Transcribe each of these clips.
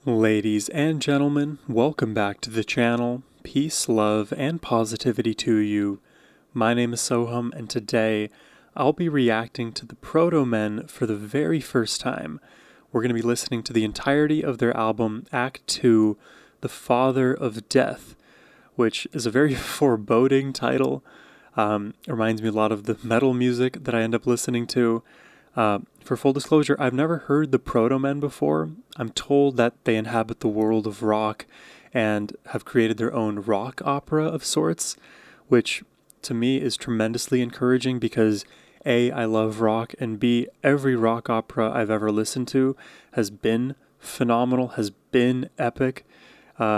Ladies and gentlemen, welcome back to the channel. Peace, love, and positivity to you. My name is Sohum, and today I'll be reacting to the Protomen for the very first time. We're going to be listening to the entirety of their album, Act 2, The Father of Death, which is a very foreboding title. It reminds me a lot of the metal music that I end up listening to. For full disclosure, I've never heard the Protomen before. I'm told that they inhabit the world of rock and have created their own rock opera of sorts, which to me is tremendously encouraging because A, I love rock, and B, every rock opera I've ever listened to has been phenomenal, has been epic,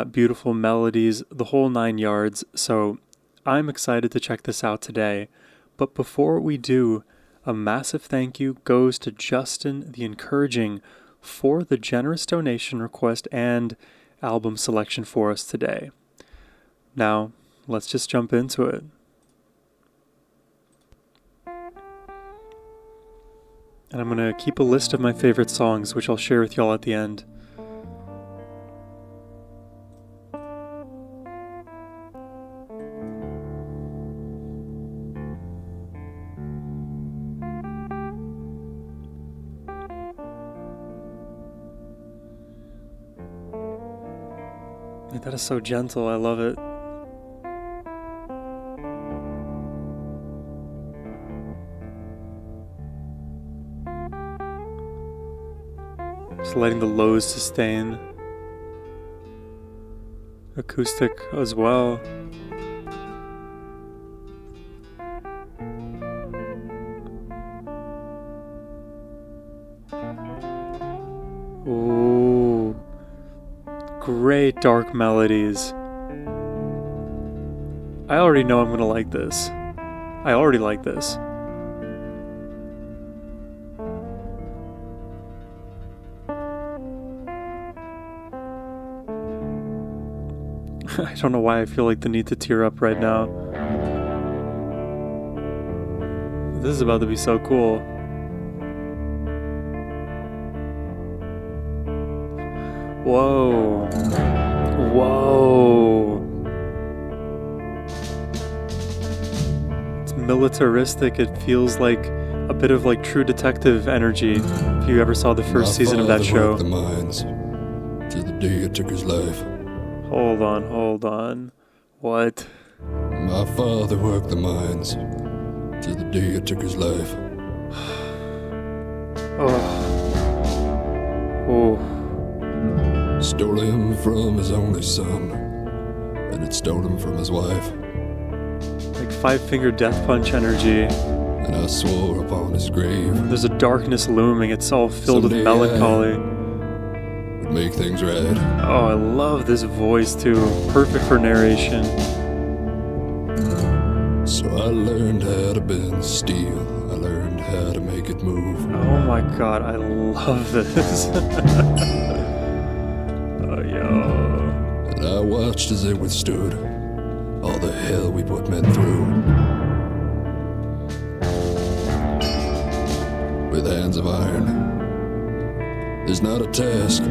beautiful melodies, the whole 9 yards. So I'm excited to check this out today. But before we do, a massive thank you goes to Justin the Encouraging for the generous donation request and album selection for us today. Now, let's just jump into it. And I'm going to keep a list of my favorite songs, which I'll share with y'all at the end. That is so gentle, I love it. Just letting the lows sustain. Acoustic as well. Ooh. Great dark melodies. I already know I'm gonna like this. I already like this. I don't know why I feel like the need to tear up right now. This is about to be so cool. Whoa. Whoa. It's militaristic. It feels like a bit of like True Detective energy. If you ever saw the first season of that show. The mines till the day it took his life. Hold on. What? My father worked the mines till the day it took his life. Oh. Stole him from his only son, and it stole him from his wife. Like Five-Finger Death Punch energy. And I swore upon his grave. There's a darkness looming. It's all filled with melancholy. Would make things right. Oh, I love this voice too. Perfect for narration. So I learned how to bend steel. I learned how to make it move. Oh my god, I love this. Oh, yo. And I watched as they withstood all the hell we put men through. With hands of iron, there's not a task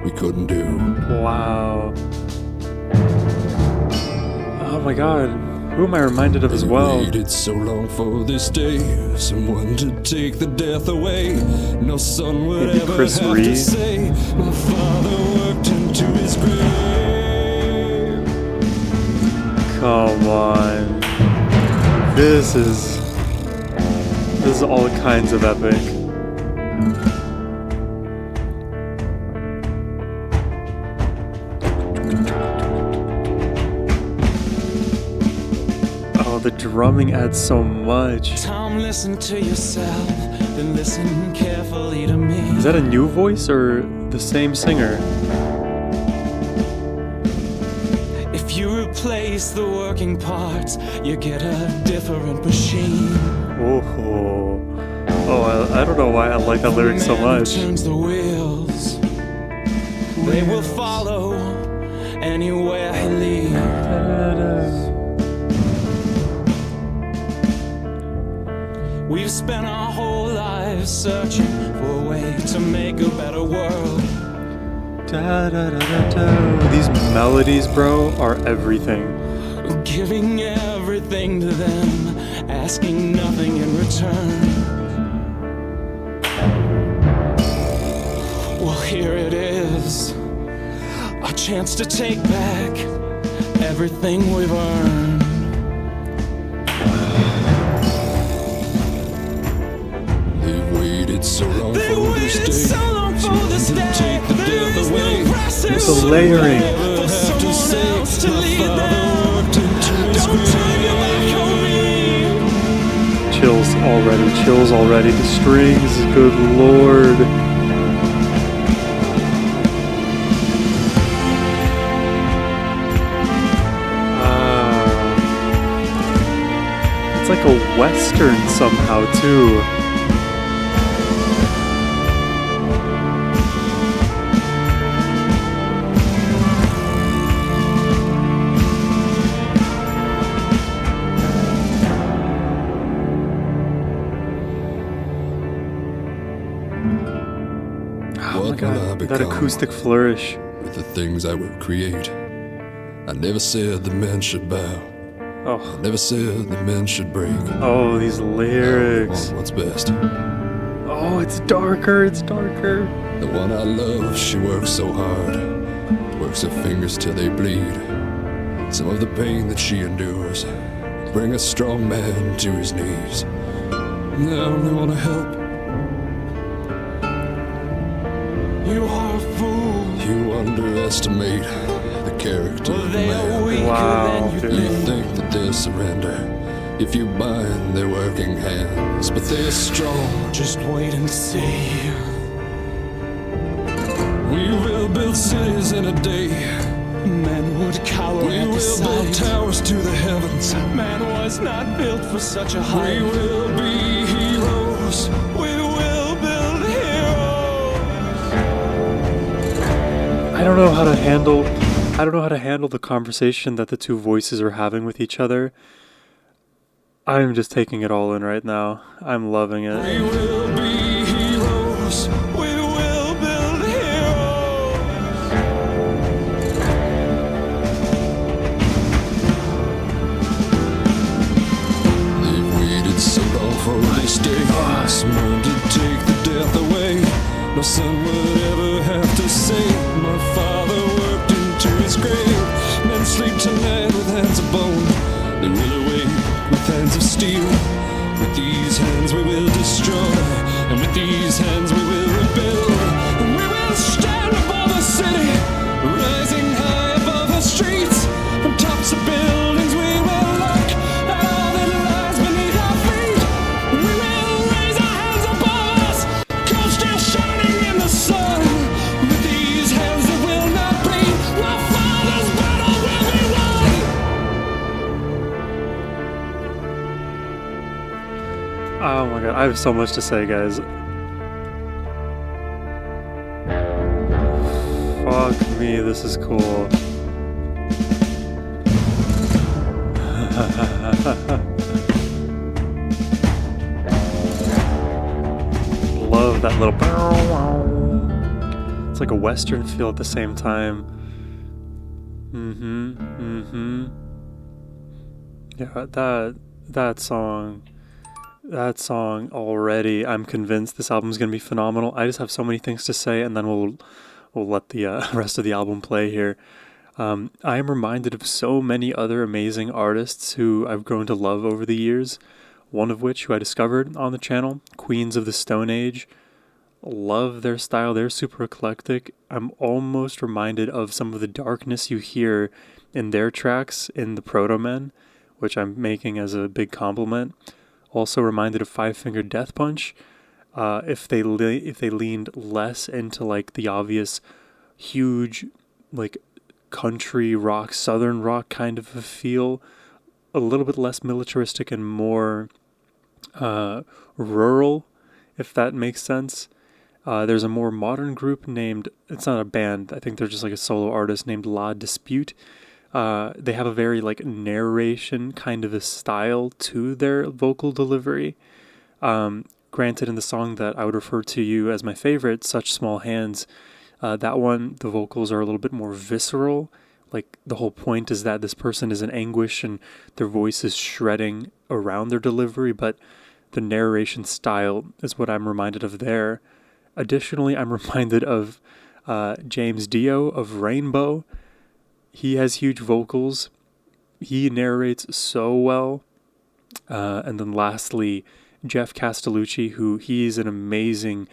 we couldn't do. Wow. Oh my god. Who am I reminded of as well? We waited so long for this day, someone to take the death away. No son would Maybe ever Chris have Reed? to say, my father worked into his grave. Come on. This is all kinds of epic. Oh, the drumming adds so much. Tom, listen to yourself, then listen carefully to me. Is that a new voice or the same singer? If you replace the working parts, you get a different machine. Oh, I don't know why I like that lyric so much. Turns the wheels. They will follow anywhere he leads. We've spent our whole lives searching for a way to make a better world. Da-da-da-da-da. These melodies, bro, are everything. Giving everything to them, asking nothing in return. Well, here it is, a chance to take back everything we've earned. They've waited so long They for waited this day. so long for this day. Take the There death is away. no process. It's the layering. For someone else to lead them. Don't turn your back on me. Chills already. The strings, good lord. It's like a western somehow too. Oh my What will I god, that become acoustic flourish. with the things I will create? I never said the men should bow. I Oh, never said the men should break. oh, these lyrics. What's best? Oh, it's darker, it's darker. The one I love, she works so hard, works her fingers till they bleed. Some of the pain that she endures bring a strong man to his knees. And I only want to help. You are a fool. You underestimate the character Well, of they are man. weaker Wow, than you dude. You think. think that they'll surrender if you bind their working hands, but they're strong. Just wait and see. We will build cities in a day. Men would cower We at the will build sight. towers to the heavens. Man was not built for such a We height. will be heroes. We will build heroes. I don't know how to handle the conversation that the two voices are having with each other. I'm just taking it all in right now. I'm loving We it. will be heroes. We will build heroes. They've waited so long for this day. Someone to take the death away. No son would ever have to say, my father worked into his grave. Men sleep tonight with hands of bone. They will awake with hands of steel. With these hands we will destroy, and with these hands we will rebuild. And we will stand above the city, rising high above the streets. From tops of buildings we will look at all that lies beneath our feet. We will raise our hands above us, coal still shining in the sun. With these hands that will not bleed, my father's battle will be won. Oh my god, I have so much to say, guys. Fuck me, this is cool. Love that little. It's like a western feel at the same time. Yeah, that song. That song already, I'm convinced this album's gonna be phenomenal. I just have so many things to say, and then we'll let the rest of the album play here. I am reminded of so many other amazing artists who I've grown to love over the years. One of which, who I discovered on the channel, Queens of the Stone Age. Love their style. They're super eclectic. I'm almost reminded of some of the darkness you hear in their tracks in the Protomen, which I'm making as a big compliment. Also reminded of Five Finger Death Punch. If they leaned less into like the obvious, huge, like country rock, southern rock kind of a feel, a little bit less militaristic and more rural, if that makes sense. There's a more modern group named, it's not a band, I think they're just like a solo artist named La Dispute. They have a very like narration kind of a style to their vocal delivery. Granted, in the song that I would refer to you as my favorite, Such Small Hands, That one, the vocals are a little bit more visceral. Like, the whole point is that this person is in anguish and their voice is shredding around their delivery, but the narration style is what I'm reminded of there. Additionally, I'm reminded of James Dio of Rainbow. He has huge vocals. He narrates so well. And then lastly, Jeff Castellucci, who he's an amazing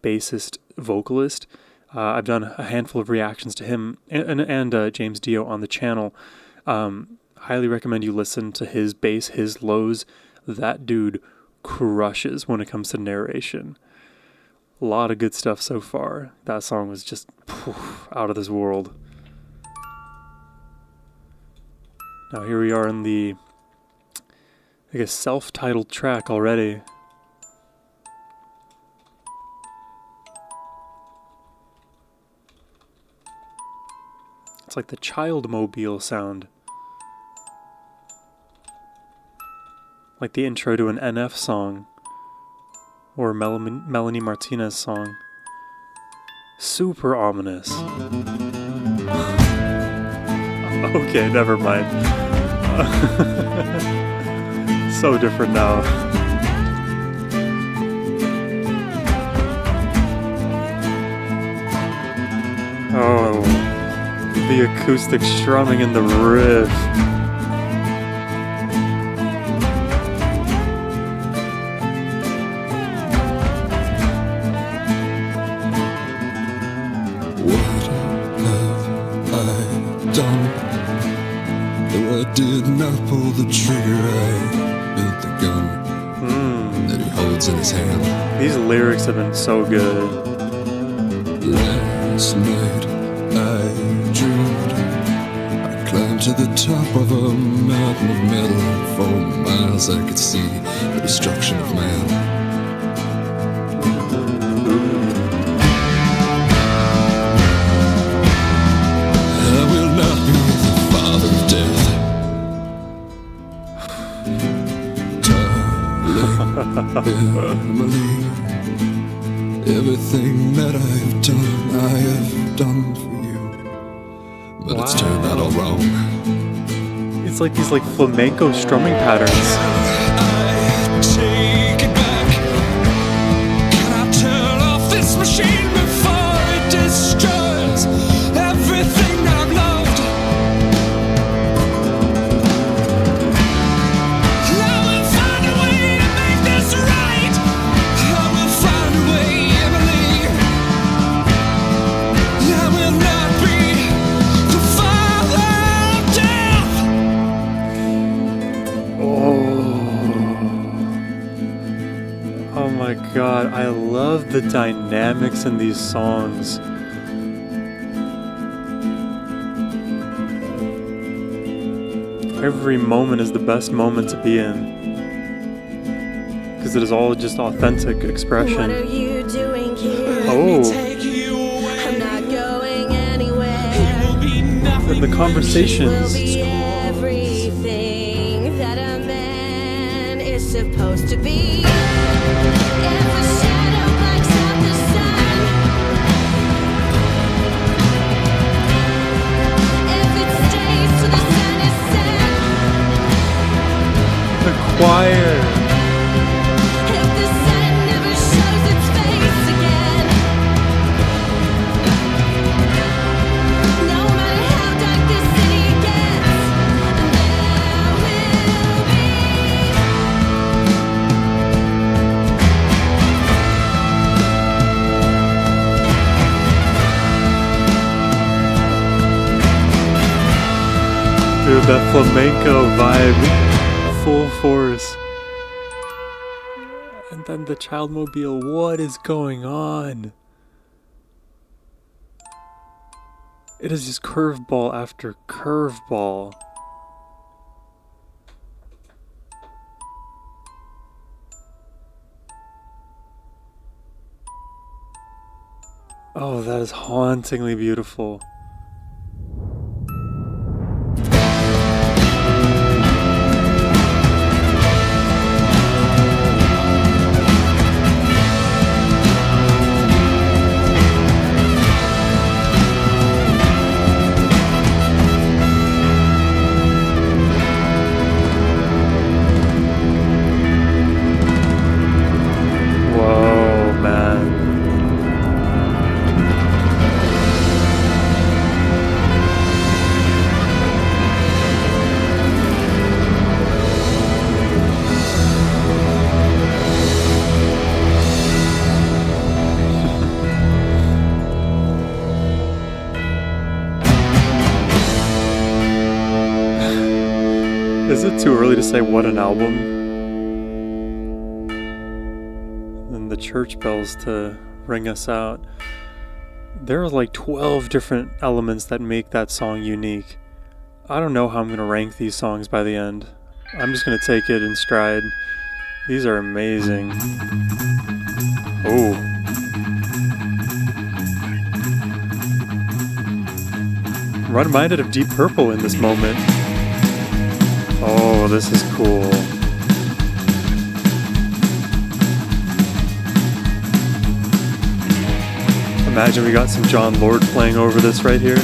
bassist vocalist. I've done a handful of reactions to him and James Dio on the channel. Highly recommend you listen to his bass, his lows. That dude crushes when it comes to narration. A lot of good stuff so far. That song was just out of this world. Now here we are in the, I guess, self-titled track already. It's like the Childmobile sound. Like the intro to an NF song. Or Melanie Martinez song. Super ominous. Okay, never mind. So different now. Oh, the acoustic strumming in the riff. Did not pull the trigger, I built the gun that he holds in his hand. These lyrics have been so good. Last night I dreamed I climbed to the top of a mountain of metal. For miles I could see the destruction of man. I will not be the father of death. Emily, everything that I have done for you. But it's turned out all wrong. It's like these flamenco strumming patterns. I take it back. Can I turn off this machine before it destroys everything I've loved? God, I love the dynamics in these songs. Every moment is the best moment to be in, because it is all just authentic expression. What are you doing here? Oh, I'm not going anywhere. and the conversations. Will be everything that a man is supposed to be. If a shadow blacks out the sun, if it stays till the sun is set, The choir. if the sun never shows its face again, no matter how dark this city gets, there will be. Dude, that flamenco vibe, full force. And then the Childmobile, what is going on? It is just curveball after curveball. Oh, that is hauntingly beautiful. Is it too early to say what an album? And the church bells to ring us out. There are like 12 different elements that make that song unique. I don't know how I'm going to rank these songs by the end. I'm just going to take it in stride. These are amazing. Oh. I'm reminded of Deep Purple in this moment. Oh, this is cool. Imagine we got some John Lord playing over this right here.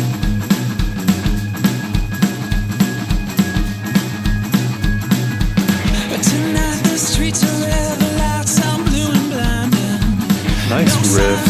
Tonight the streets are red lights, I'm blue and blinding. Nice riff.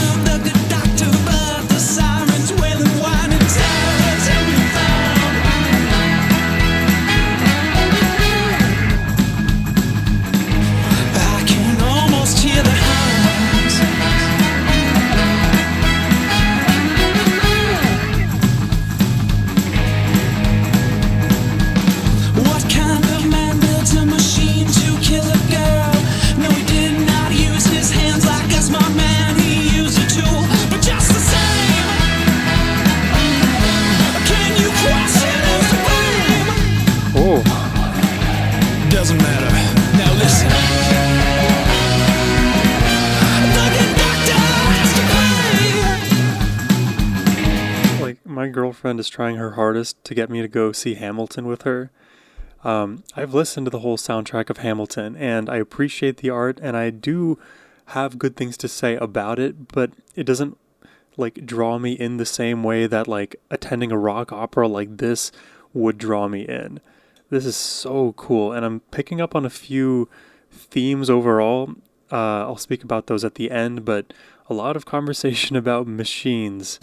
Doesn't matter. Now listen. Like, my girlfriend is trying her hardest to get me to go see Hamilton with her. I've listened to the whole soundtrack of Hamilton, and I appreciate the art, and I do have good things to say about it, but it doesn't, like, draw me in the same way that, like, attending a rock opera like this would draw me in. This is so cool, and I'm picking up on a few themes overall. I'll speak about those at the end, but a lot of conversation about machines.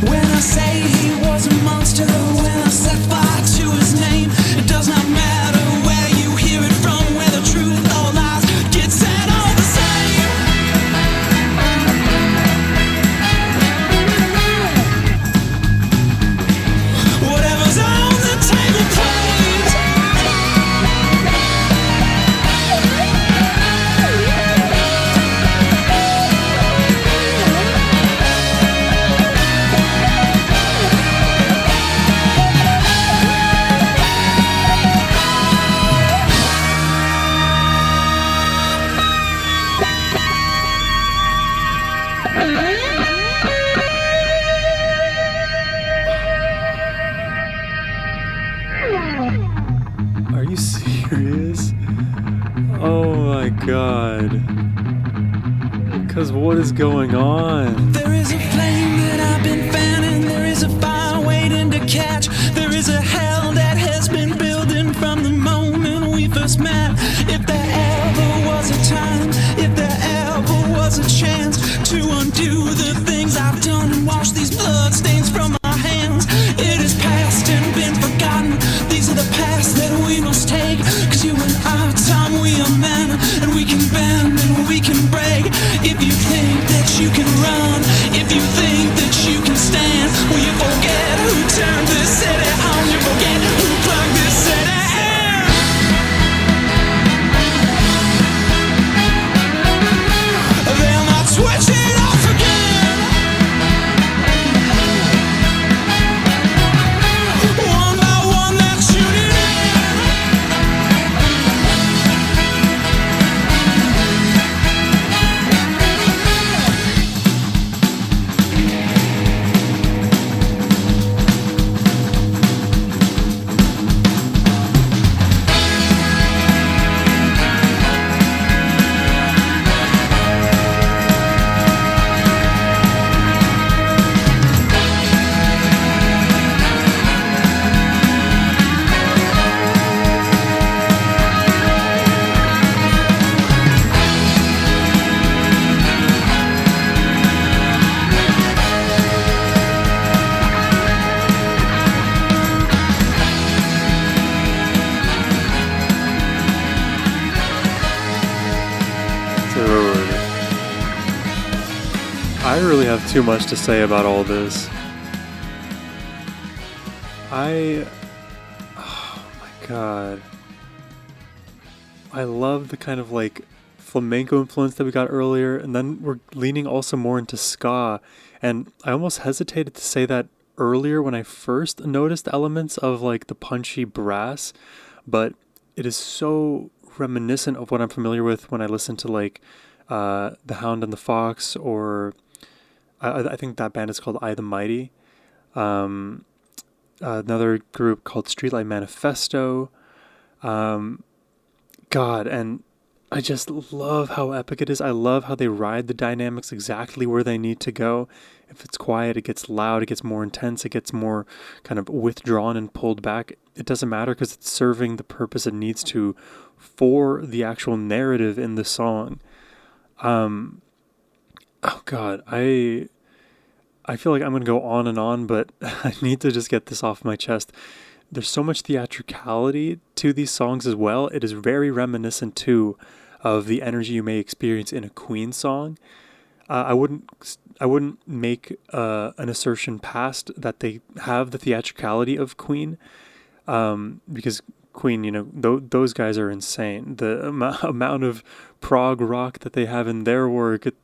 When I say he was a monster, when I set fire to his name, it does not matter where you hear it from, where the truth or lies get said all the same. Whatever's on the table, please. Are you serious? Oh my god. Because what is going on? There is a flame that I've been fanning. There is a fire waiting to catch. There is a hell that has been building from the moment we first met. If there ever was a time, if there ever was a chance to undo the things I've done and wash these bloodstains from my hands, it is past and been forgotten. These are the past that we must take. Cause you and I, Tom, we are men, and we can bend and we can break. If you think that you can run, if you think that you can stand, well, you forget who turned this city on. You forget who plugged this city in. They'll not switch it off again. don't really have too much to say about all this. Oh my god. I love the kind of like flamenco influence that we got earlier, and then we're leaning also more into ska. And I almost hesitated to say that earlier when I first noticed elements of like the punchy brass, but it is so reminiscent of what I'm familiar with when I listen to like The Hound and the Fox, or I think that band is called I the Mighty. Another group called Streetlight Manifesto. God, and I just love how epic it is. I love how they ride the dynamics exactly where they need to go. If it's quiet, it gets loud, it gets more intense, it gets more kind of withdrawn and pulled back. It doesn't matter because it's serving the purpose it needs to for the actual narrative in the song. Oh God, I feel like I'm going to go on and on, but I need to just get this off my chest. There's so much theatricality to these songs as well. It is very reminiscent too of the energy you may experience in a Queen song. I wouldn't make an assertion past that they have the theatricality of Queen, because Queen, those guys are insane. The amount of prog rock that they have in their work, it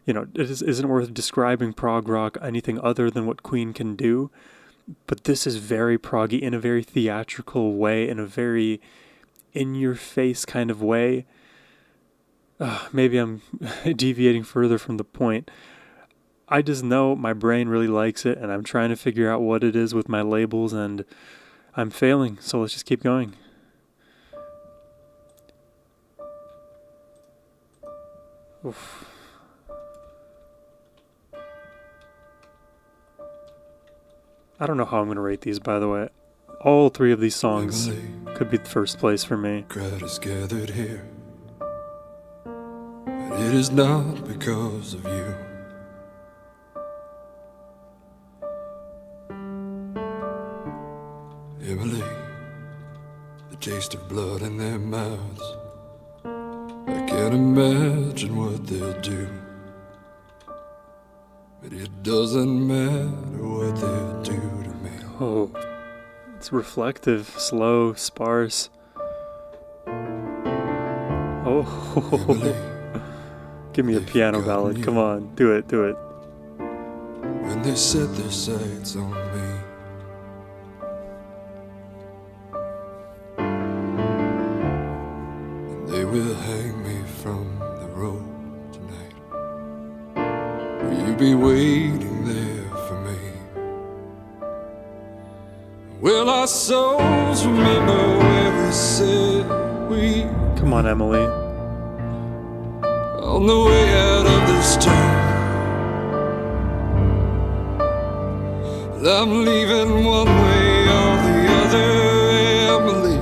isn't worth describing prog rock anything other than what Queen can do. But this is very proggy in a very theatrical way, in a very in-your-face kind of way. Maybe I'm deviating further from the point. I just know my brain really likes it, and I'm trying to figure out what it is with my labels, and I'm failing, so let's just keep going. Oof. I don't know how I'm going to rate these, by the way. All three of these songs could be the first place for me. Crowd is gathered here, but it is not because of you. Emily, the taste of blood in their mouths, I can't imagine what they'll do. But it doesn't matter what they'll do to me. Oh, it's reflective, slow, sparse. Oh, Emily, give me a piano ballad. Come on, do it. when they set their sights on me, and they will hang me from the road tonight. Will you be waiting there for me? Will our souls remember where we said we Come on, Emily. on the way out of this town? I'm leaving one way or the other, Emily.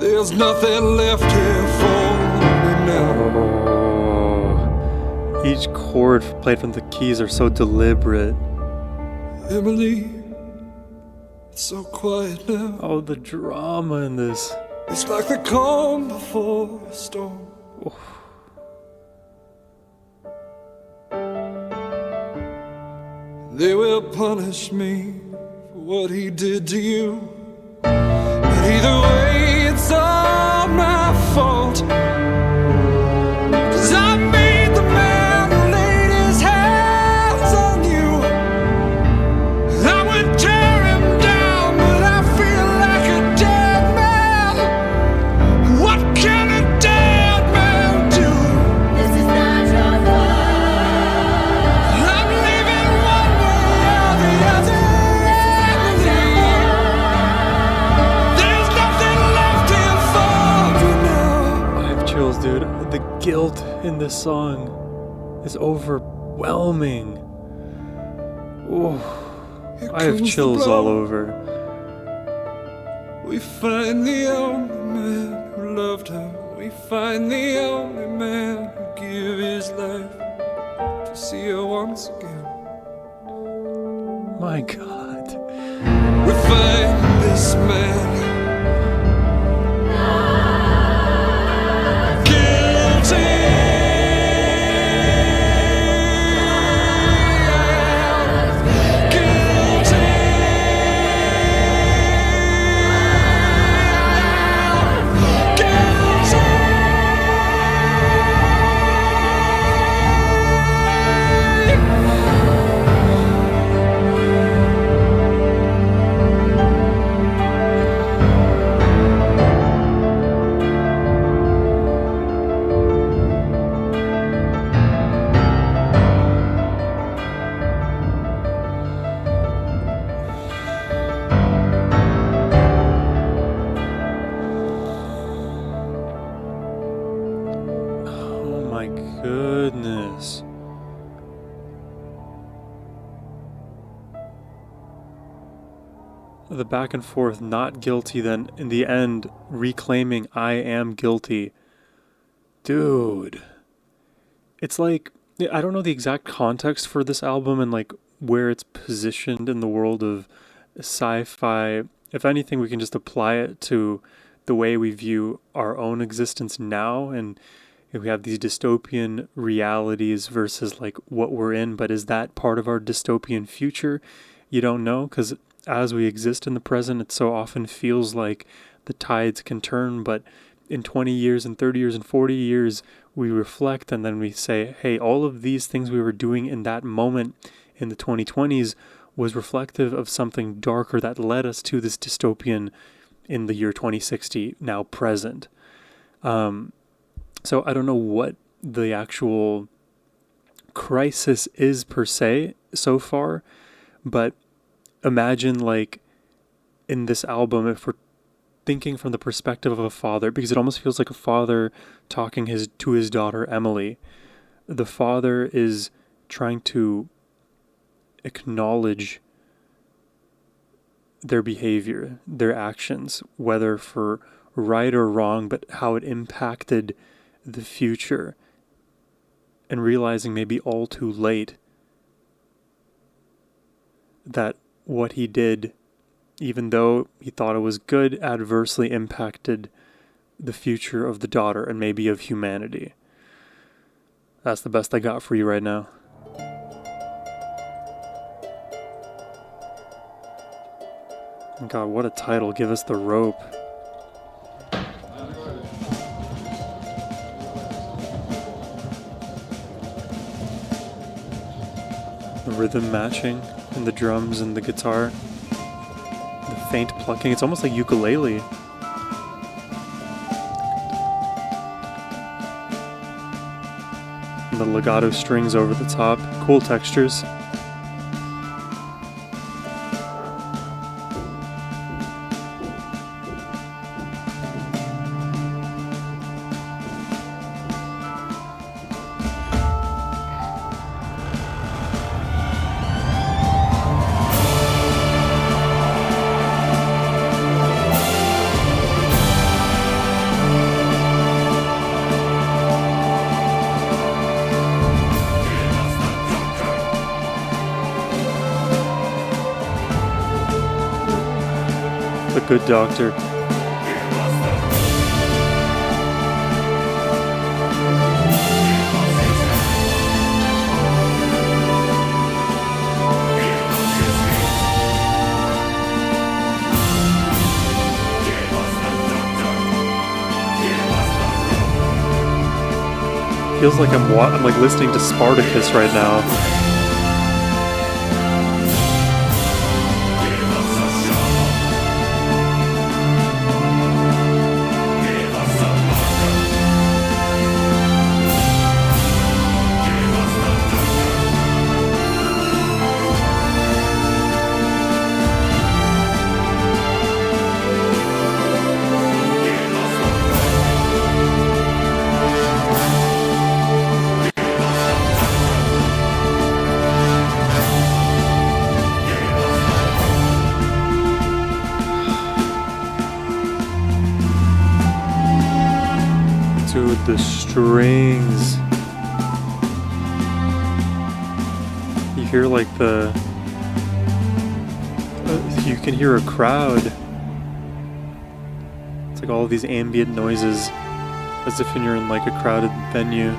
There's nothing left here for me now. Oh, each chord played from the keys are so deliberate. Emily, it's so quiet now. Oh, the drama in this. It's like the calm before a storm. They will punish me for what he did to you, but either way it's all my fault, 'cause I made the man who laid his hands on you. I would tear him down, but I feel like a dead man. What can a dead man do? This is not your fault. I'm leaving one way or the other. There's nothing left here for me now. I have chills, dude. The guilt in this song is overwhelming. Oh, Here I have comes the chills blow. all over. We find the only man who loved her. We find the only man who gave his life to see her once again. My God. We find this man guilty. the back and forth, not guilty, then in the end reclaiming I am guilty. Dude, it's like, I don't know the exact context for this album and like where it's positioned in the world of sci-fi. If anything, we can just apply it to the way we view our own existence now, and if we have these dystopian realities versus like what we're in, but is that part of our dystopian future? You don't know, because as we exist in the present, it so often feels like the tides can turn, but in 20 years and 30 years and 40 years, we reflect and then we say, hey, all of these things we were doing in that moment in the 2020s was reflective of something darker that led us to this dystopian in the year 2060, now present. So I don't know what the actual crisis is per se so far, but imagine like in this album, if we're thinking from the perspective of a father, because it almost feels like a father talking to his daughter Emily. The father is trying to acknowledge their behavior, their actions, whether for right or wrong, but how it impacted the future, and realizing maybe all too late that what he did, even though he thought it was good, adversely impacted the future of the daughter and maybe of humanity. That's the best I got for you right now. God, what a title. Give us the rope. The rhythm matching and the drums and the guitar. The faint plucking. It's almost like ukulele. And the legato strings over the top. Cool textures. The Good Doctor. Feels like I'm like listening to Spartacus right now. Dude, the strings. You hear like you can hear a crowd. It's like all of these ambient noises, as if you're in like a crowded venue.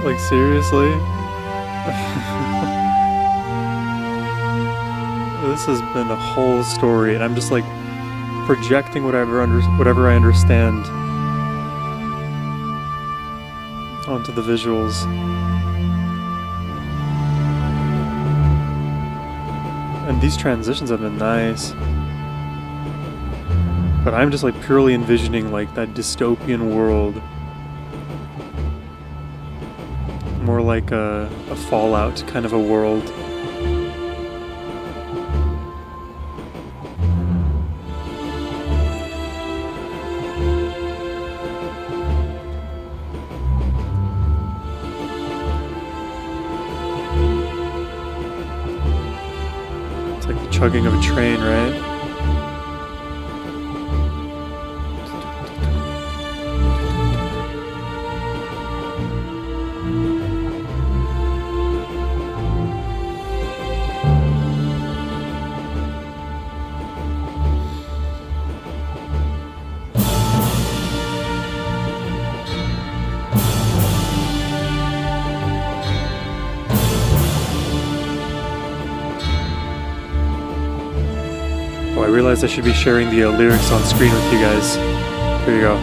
Like, seriously? This has been a whole story, and I'm just like projecting whatever I understand onto the visuals. And these transitions have been nice. But I'm just like purely envisioning like that dystopian world. More like a Fallout kind of a world. It's like the chugging of a train, right? I realized I should be sharing the lyrics on screen with you guys. Here you go.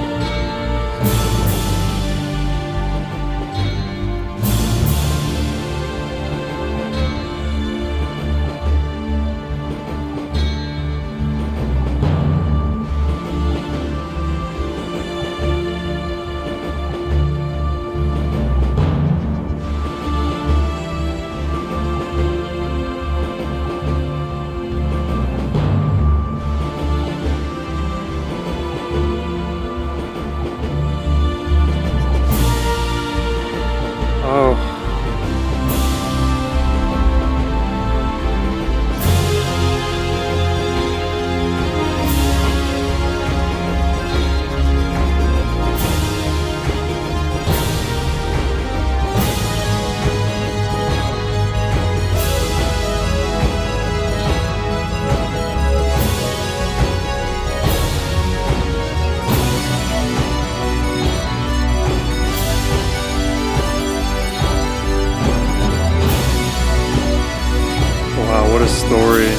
What a story.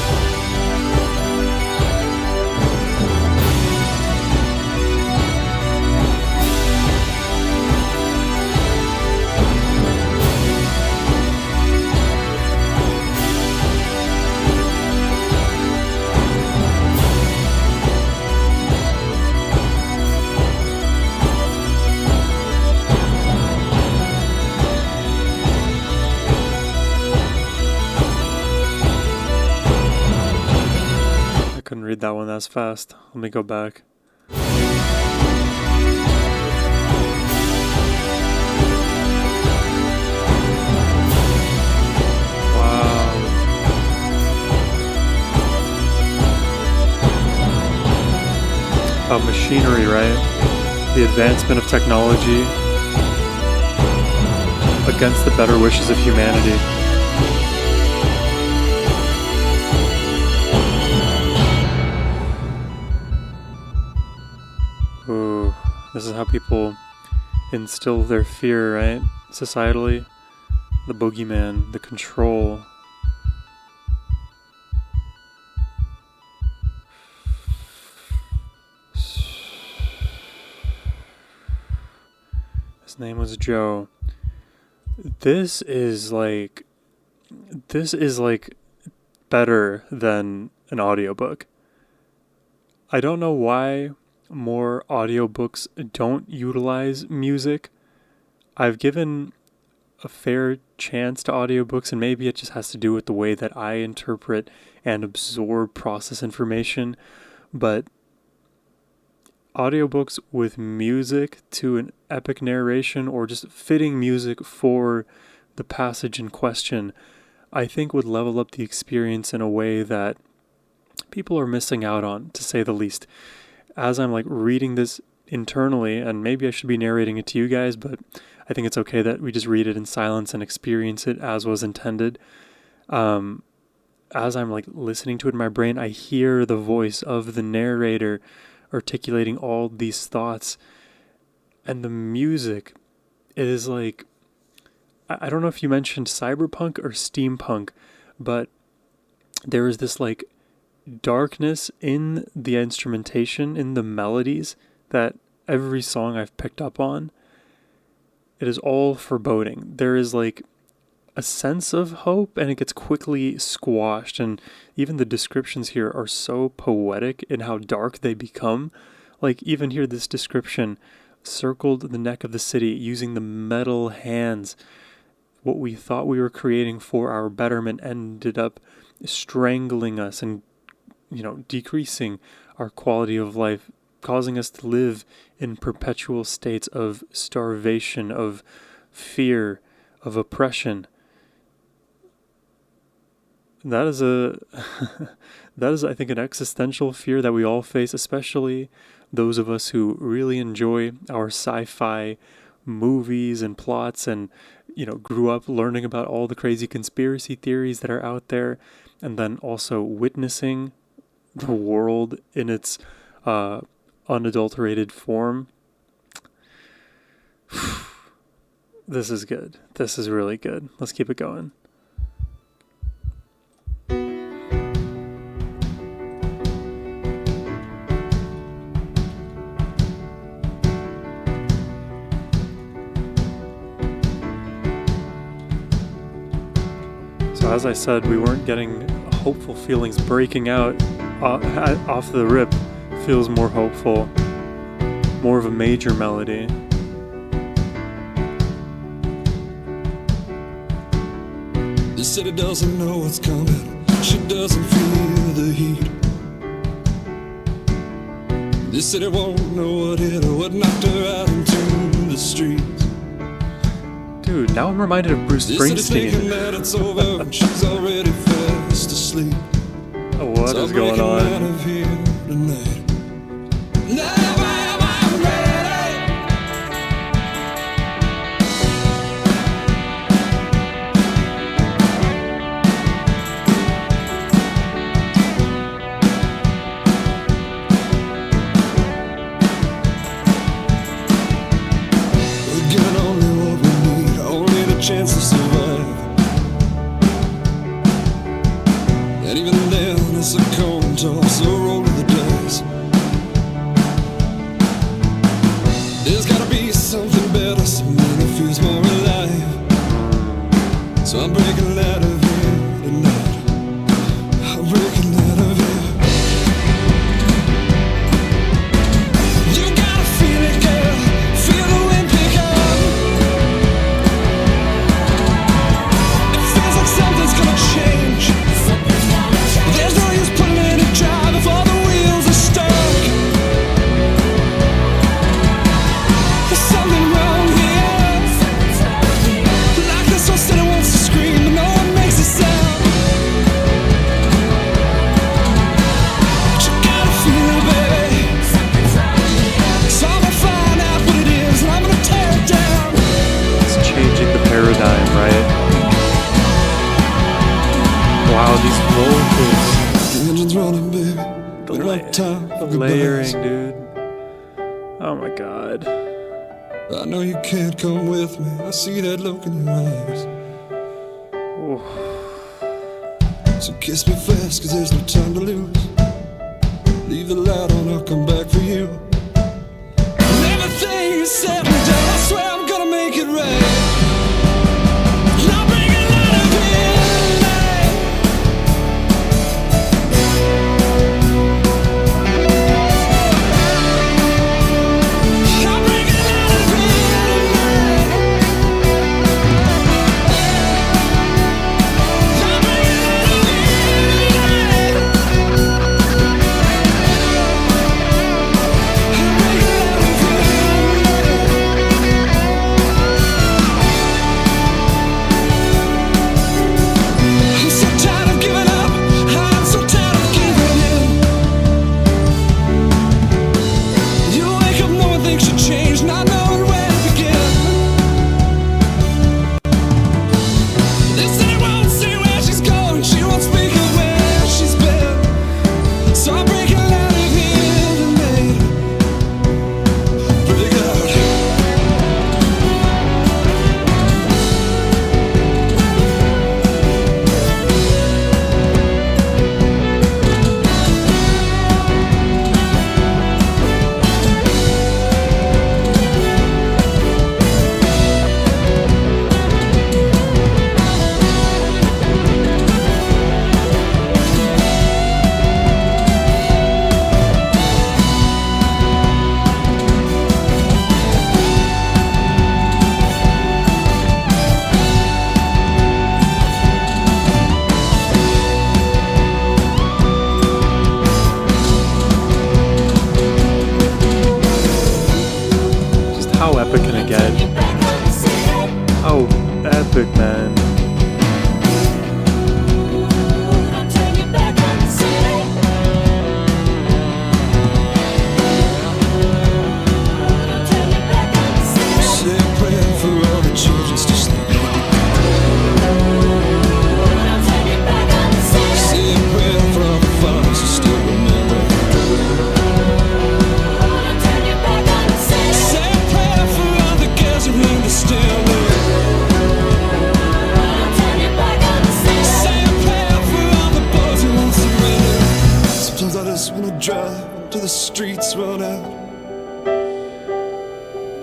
Couldn't read that one that fast. Let me go back. Wow. About machinery, right? The advancement of technology against the better wishes of humanity. Ooh, this is how people instill their fear, right? Societally, the boogeyman, the control. His name was Joe. This is like better than an audiobook. I don't know why more audiobooks don't utilize music. I've given a fair chance to audiobooks, and maybe it just has to do with the way that I interpret and absorb process information, but audiobooks with music to an epic narration or just fitting music for the passage in question, I think would level up the experience in a way that people are missing out on, to say the least. As I'm like reading this internally, and maybe I should be narrating it to you guys, but I think it's okay that we just read it in silence and experience it as was intended. As I'm like listening to it in my brain, I hear the voice of the narrator articulating all these thoughts, and the music, it is like, I don't know if you mentioned cyberpunk or steampunk, but there is this like darkness in the instrumentation, in the melodies, that every song I've picked up on, it is all foreboding. There is like a sense of hope, and it gets quickly squashed. And even the descriptions here are so poetic in how dark they become. Like, even here, this description: circled the neck of the city using the metal hands. What we thought we were creating for our betterment ended up strangling us and, decreasing our quality of life, causing us to live in perpetual states of starvation, of fear, of oppression. That is I think, an existential fear that we all face, especially those of us who really enjoy our sci-fi movies and plots, and grew up learning about all the crazy conspiracy theories that are out there, and then also witnessing the world in its unadulterated form. This is good. This is really good. Let's keep it going. So as I said, we weren't getting hopeful feelings breaking out off the rip. Feels more hopeful, more of a major melody. The city doesn't know what's coming. She doesn't feel the heat. This city won't know what hit her, what knocked her out into the streets. Dude, now I'm reminded of Bruce Springsteen. That it's over and she's already fast asleep. What is going on? Out of here tonight. Chance to survive, and even then it's a coin toss, a roll of the dice. There's gotta be something better, something that feels more alive. So I'm breaking out of here tonight. I'm breaking out of here. You gotta feel it, girl. Feel the wind pick up. Something's gonna change. There's no use putting it in drive if all the wheels are stuck. There's something wrong here. Like this whole city wants to scream, but no one makes a sound. But you gotta feel it, baby. So I'm gonna find out what it is, and I'm gonna tear it down. It's changing the paradigm, right? Wow, these vocals. The engine's running, baby. The layering, dude. Oh my god. I know you can't come with me. I see that look in your eyes. Oof. So kiss me fast, 'cause there's no time to lose. Leave the light on, I'll come back for you. And everything is said and done, I swear I'm gonna make it right. I'll bring it out of here tonight. I'll bring it out of here tonight. I'll bring it out of here tonight. I'll bring it out of here tonight. epic can it get? Oh, epic, man. Say a prayer for all the children still sleeping. Say a prayer for all the fathers who still remember. Say a prayer for all the girls who ring the stairway. Say a prayer for all the boys who won't surrender. Sometimes I just wanna drive to the streets run out.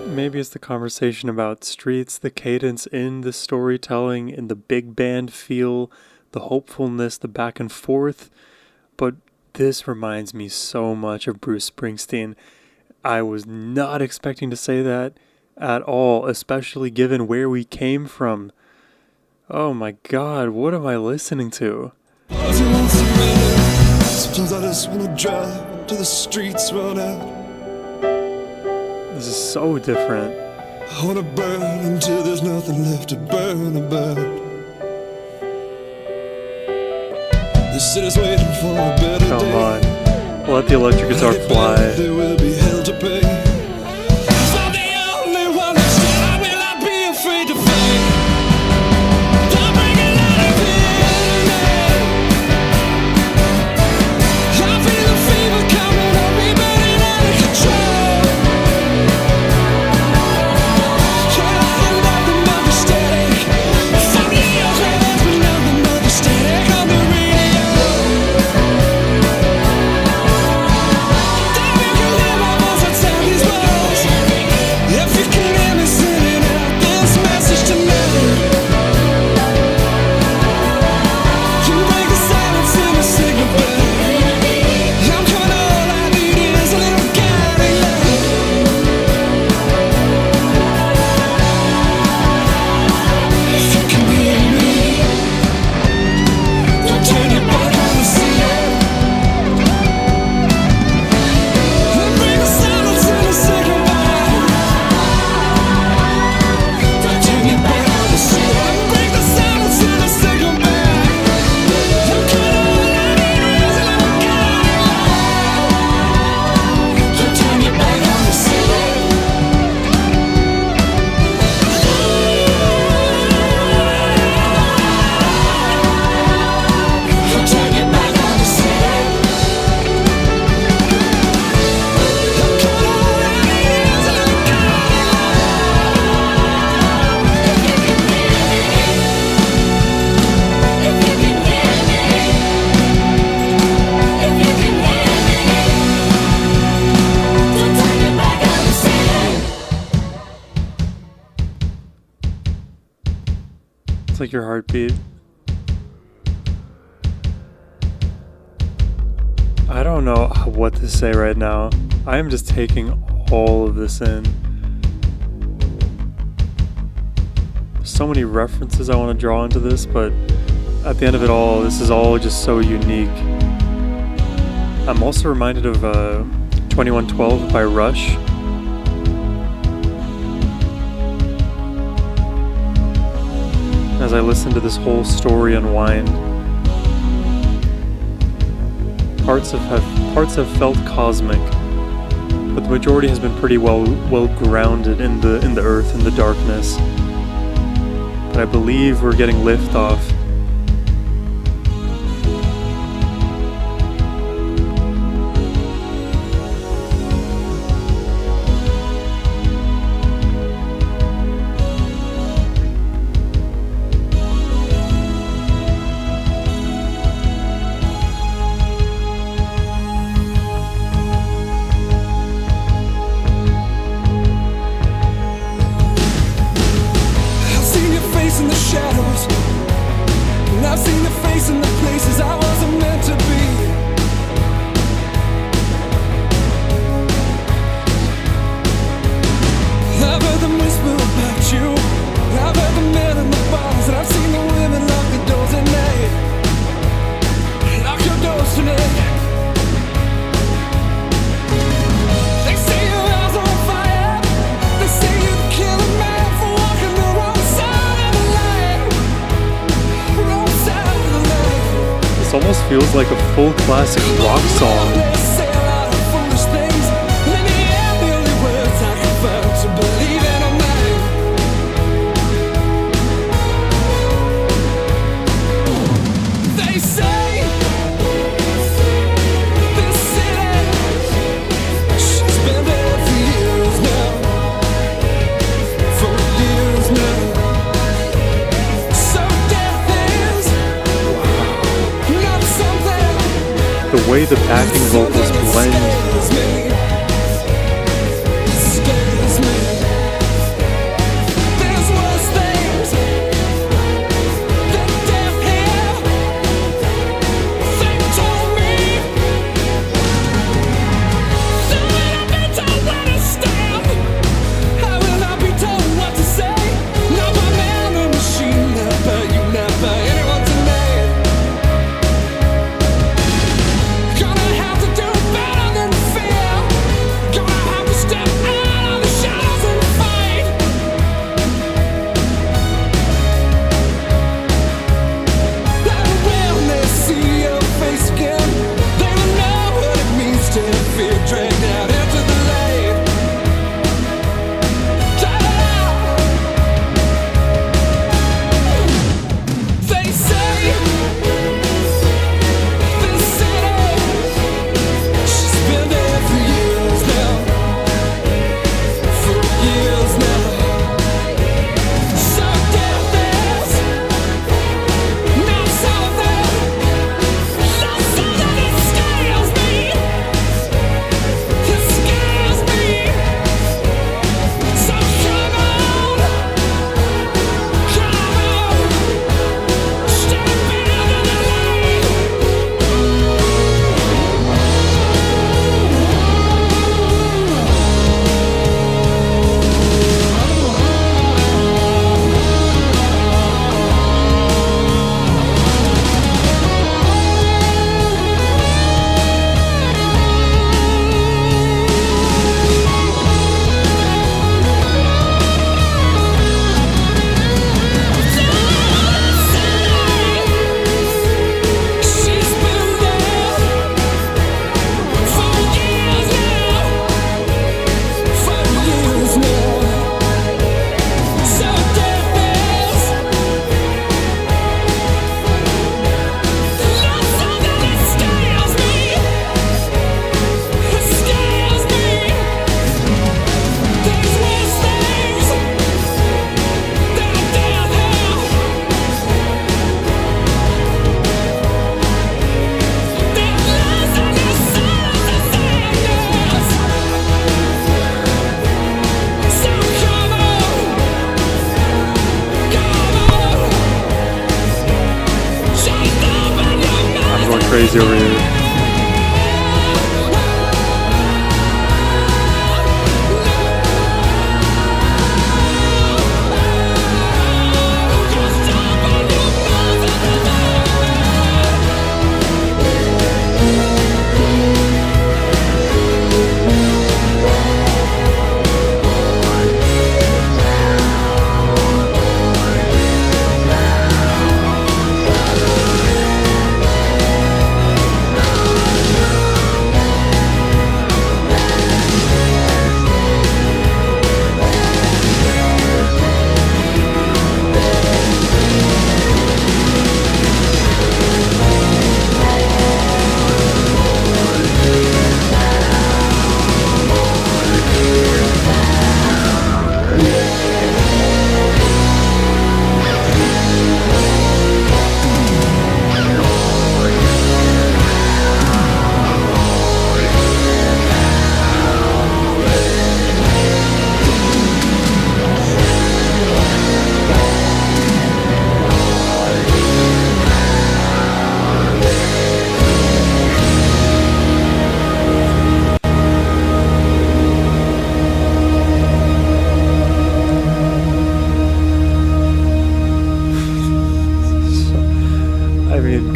Maybe it's the conversation about streets, the cadence in the storytelling, in the big band feel, the hopefulness, the back and forth. But this reminds me so much of Bruce Springsteen. I was not expecting to say that at all, especially given where we came from. Oh my God, what am I listening to? Sometimes I just wanna drive to the streets run out. This is so different. I wanna burn until there's nothing left to burn about. This city's waiting for a better Come day. on. Let the electric guitar fly. There will be hell to pay. If I'm the only one that's still, I will not be afraid to fight. Don't bring it out of here. I feel the fever coming on me, burning out of control. Yeah, I love the mother static. From the years where there's been nothing but the static on the radio. Damn, you can hear my voice outside these walls. If you can hear me sending out this message tonight, you break the silence in a signal back. I'm coming, all I need is a little guiding light. If you can hear me, don't turn your back on the city. Bring the silence in a signal back. Don't turn your back on the city. Bring the silence in a signal back. I'm coming, all I need is a little guiding light. Don't turn your back on the city. Don't turn your back on the city. I'm coming, all I need is a little guiding It's like your heartbeat. I don't know what to say right now. I am just taking all of this in. So many references I want to draw into this, but at the end of it all, this is all just so unique. I'm also reminded of 2112 by Rush. As I listen to this whole story unwind, parts have felt cosmic, but the majority has been pretty well grounded in the earth and the darkness. But I believe we're getting liftoff. I've seen your face in the shadows. feels like a full classic rock song. The way the backing vocals blend. Crazy over here.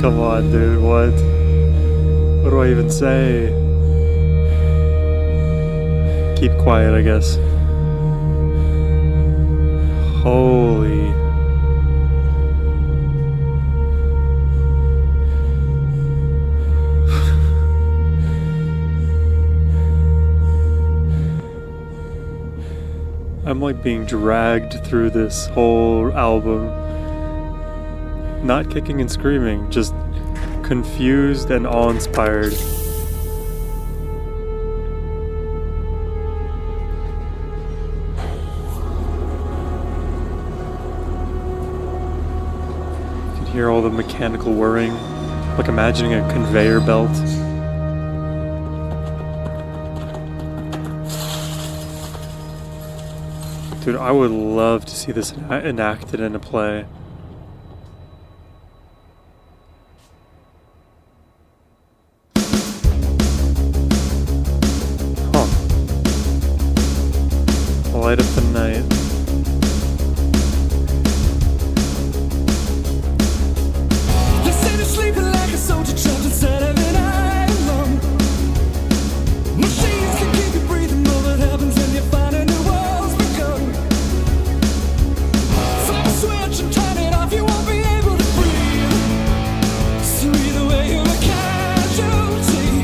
Come on, dude, what? What do I even say? Keep quiet, I guess. Holy. I'm like being dragged through this whole album. Not kicking and screaming, just confused and awe-inspired. You can hear all the mechanical whirring, like imagining a conveyor belt. Dude, I would love to see this enacted in a play. Huh. Light up the night. They say they're sleeping like a soldier trapped inside of an island. Machines can keep you breathing, all that happens when you find a new world's begun. Flip a switch and turn it off, you won't be able to breathe. So either way you're a casualty.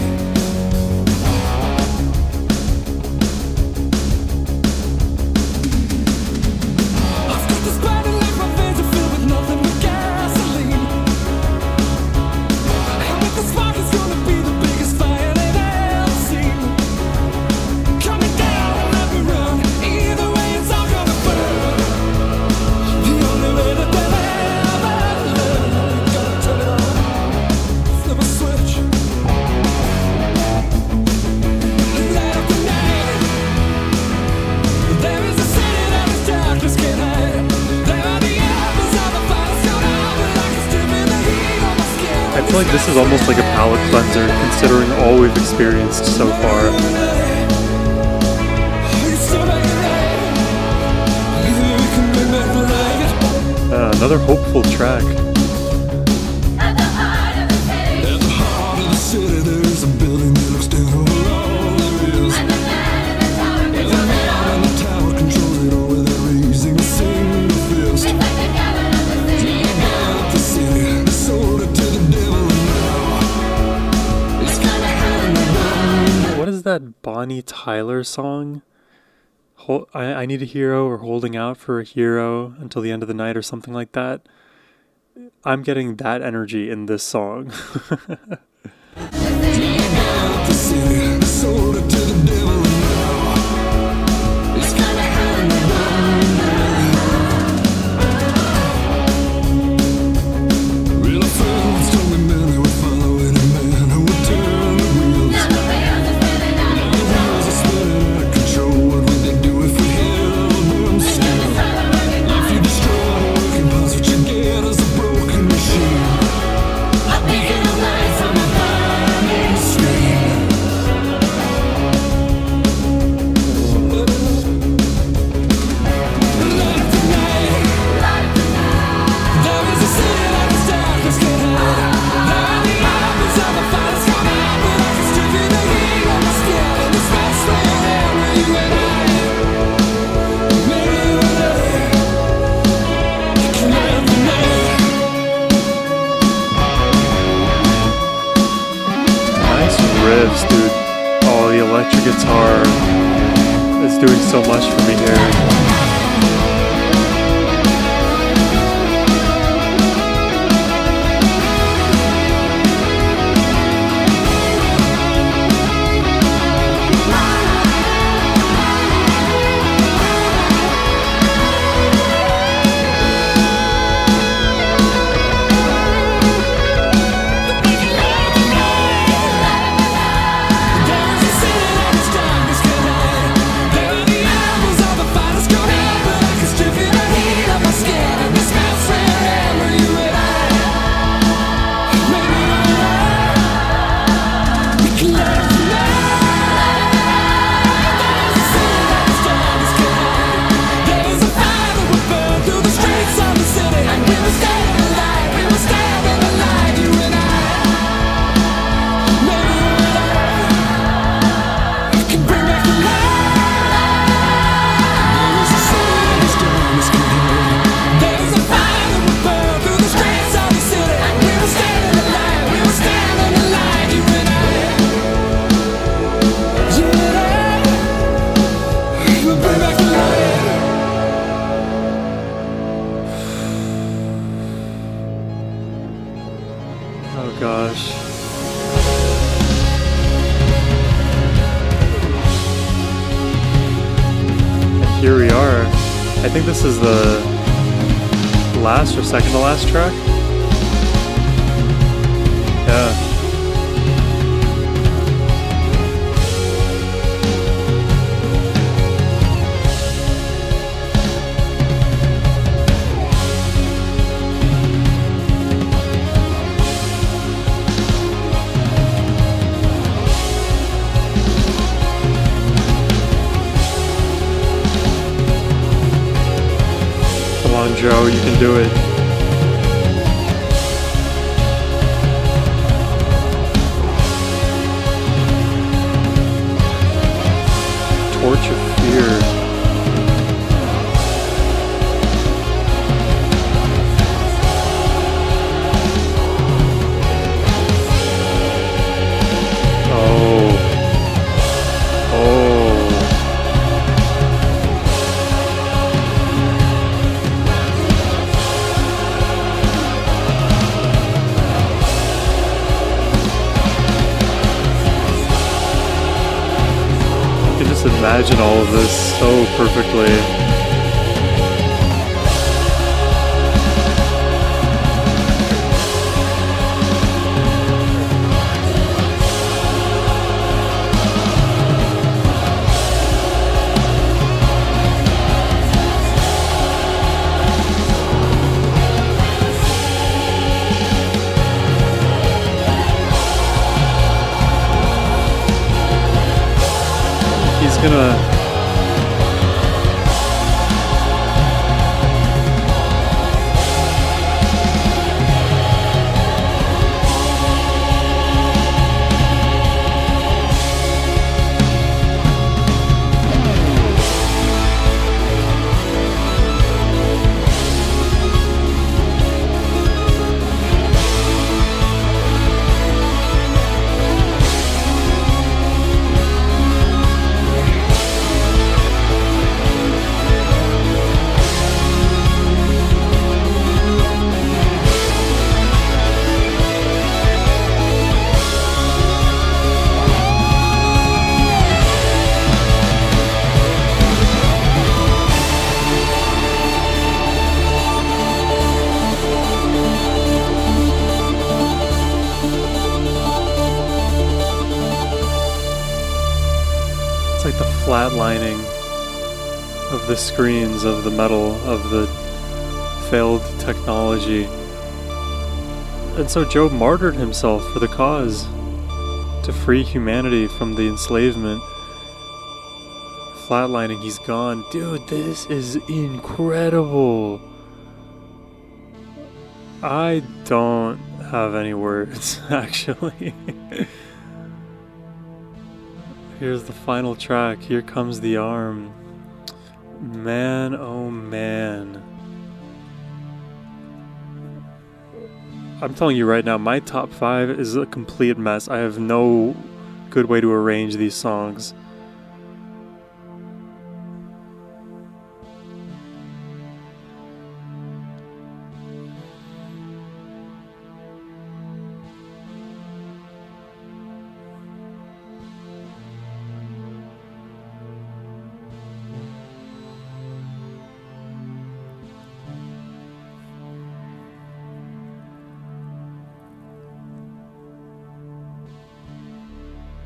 I've got this burning like my veins are filled with nothing but gasoline. And with the spark it's gonna be the biggest fire they've ever seen. Coming down and let me run. Either way it's all gonna burn. The only way that they'll ever learn. Gotta turn it on. Flip a switch. Light up the night. There is a city that is darkness can't hide. There are the apples of the fire stone out, but I can still feel the heat on my skin. I feel like this is almost like a palate cleanser, considering all we've experienced so far. Another hopeful track. At the heart of the city, there is a building that looks down over all there is. And the tower controls it all without raising a single fist. They got the city, they sold it to the devil, and now it's kinda hiding around. What is that Bonnie Tyler song? I need a hero, or holding out for a hero until the end of the night, or something like that. I'm getting that energy in this song. The city, they sold it to the devil, and now it's kinda hiding around. Real friends told me, man, they would follow any man who would turn the wheels. Now the wheels are spinning out of control. What would they do if we held them still? If you destroy the working parts, what you get is a broken machine. A beacon of light from a burning screen. Light up the night. There is a city that is darkness can't hide. There are the apples of the fire that's gone out, but I can still feel the heat on my skin. And this man's staying there with you and I. Maybe you and I can light up the night. Nice riffs, dude. Oh, the electric guitar is doing so much for me here. There is a city that is darkness can't hide. There are the apples of the fire that's here we are. I think this is the last or second to last track. Yeah. Come on, Joe, you can do it. Torch of Fear. Imagine all of this so perfectly. He's gonna It's like the flatlining of the screens, of the metal, of the failed technology. And so Job martyred himself for the cause, to free humanity from the enslavement. Flatlining, he's gone. Dude, this is incredible. I don't have any words, actually. Here's the final track. Here comes the arm. Man, oh man. I'm telling you right now, my top 5 is a complete mess. I have no good way to arrange these songs.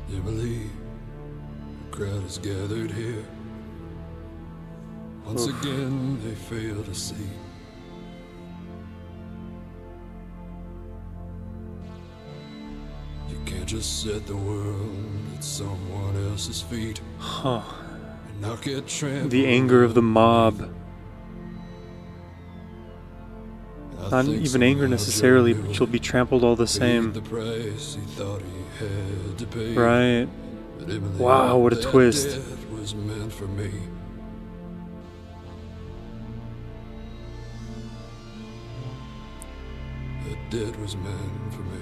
You believe the crowd is gathered here. Once again, they fail to see. You can't just set the world at someone else's feet. Huh. And not get trampled. The anger of the mob. I Not think even anger somehow necessarily, Joe but you'll be trampled all the paid same. the price he thought he had to pay. Right. But in the Wow, end, what a that twist. death was meant for me. That death was meant for me.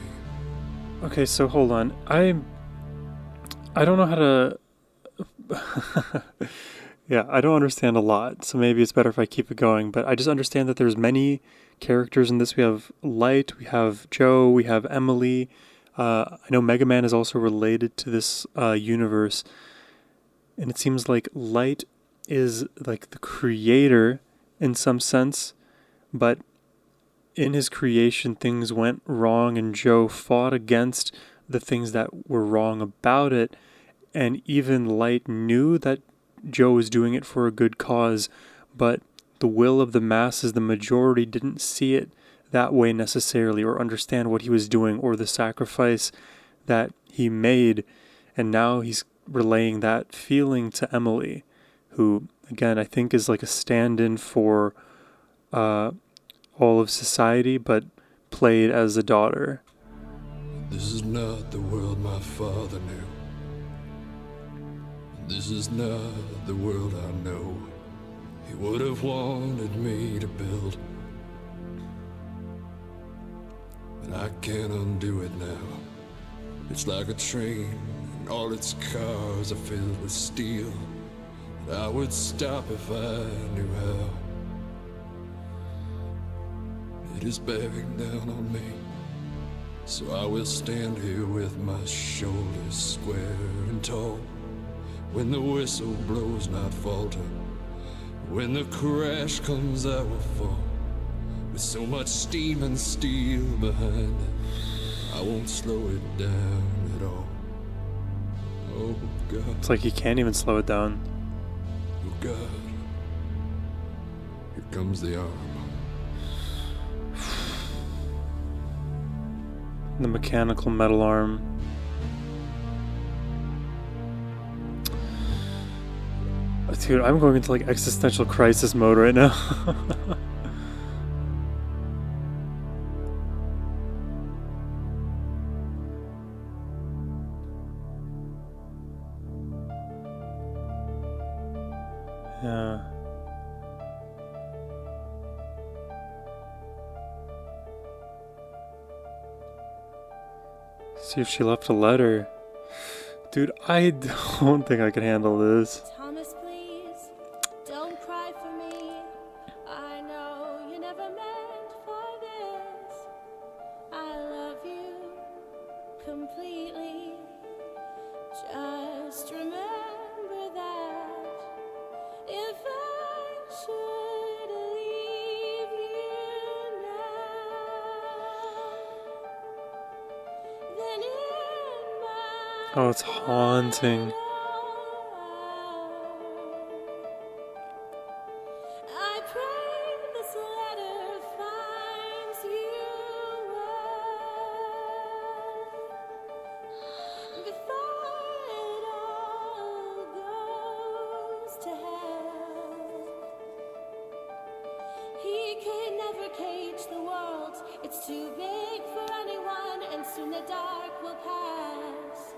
Okay, so hold on. I don't know how to yeah, I don't understand a lot, so maybe it's better if I keep it going, but I just understand that there's many characters in this. We have Light, we have Joe, we have Emily. I know Mega Man is also related to this universe, and it seems like Light is like the creator in some sense, but in his creation things went wrong and Joe fought against the things that were wrong about it, and even Light knew that Joe was doing it for a good cause, but the will of the masses, the majority, didn't see it that way necessarily or understand what he was doing or the sacrifice that he made. And now he's relaying that feeling to Emily, who, again, I think is like a stand-in for all of society, but played as a daughter. This is not the world my father knew. This is not the world I know. He would have wanted me to build, but I can't undo it now. It's like a train, and all its cars are filled with steel, and I would stop if I knew how. It is bearing down on me, so I will stand here with my shoulders square and tall. When the whistle blows, not falter. When the crash comes, I will fall. With so much steam and steel behind it, I won't slow it down at all. Oh God. It's like he can't even slow it down. Oh God. Here comes the arm. The mechanical metal arm. Dude, I'm going into like existential crisis mode right now. Yeah. See if she left a letter. Dude, I don't think I can handle this. Thomas, please, don't cry for me. I know you never meant for this. I love you completely. Just remember that if I should leave you now, then in my Oh, it's haunting. I pray this letter finds you well before it all goes to hell. He could never cage the world, it's too big for anyone, and soon the dark will pass.